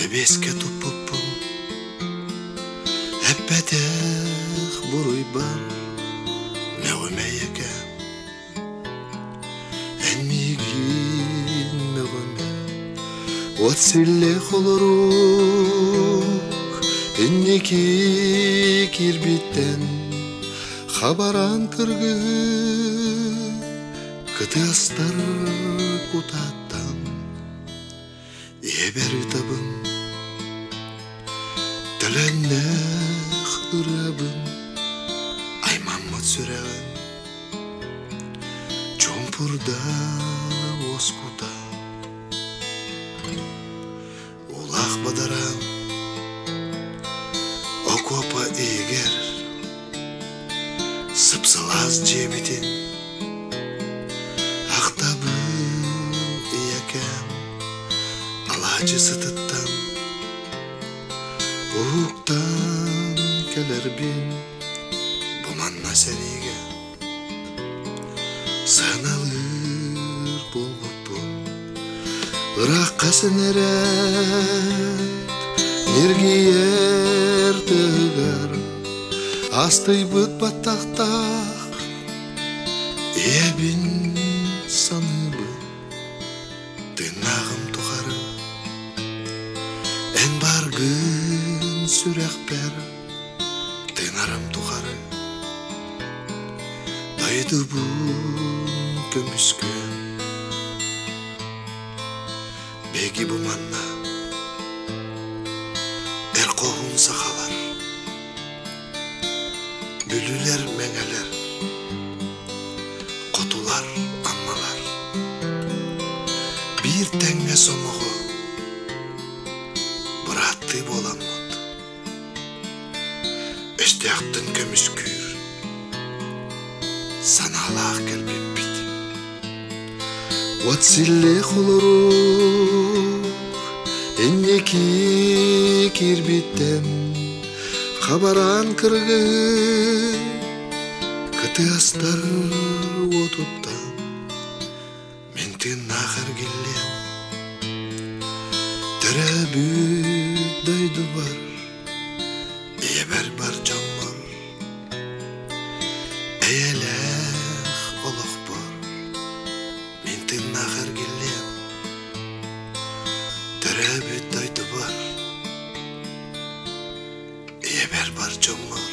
Ebesке tupupum Eppetech buruйбан Мегумейеке Энмигин мегуме Отсилле холорук Энники кирбиттен Хабаран кыргы Кытыастар кутаттан Ебер табым Тіленнех ырабын Аймаммыт сүрәгін Чомпурда оскута Улақ бадарам Окопа егер Сыпсылаз жебітін Ақтабын иякем Алачы сытыттан Уруктан келербин Буманна сериге Сыналыр болғытпын Ыраққа сінерет Нергиер тығыр Астай бұт баттақтақ Ебін саныбы Тынағым тұқары Ән баргын сүрәқпер Тынарым тұқары Дайды бұн көміскі Беги бұманна Әр қоғын сақалар Бүлілер мәңәлер Қотулар аммалар Bir тәңе сомығы Бұратты боламыд Эштяқтын көміс күйір Саналақ кәлбеп бит Отсилле холорук Эннеки кирбиттен Хабаран кыргы Кытыастар отуттан Мен тыннағыр келем Тәрәбүт дайды бар Ебер бар жаммар Әйеләқ олық бар Мен тыннағыр келем Тәрәбүт дайды бар Ебер бар жаммар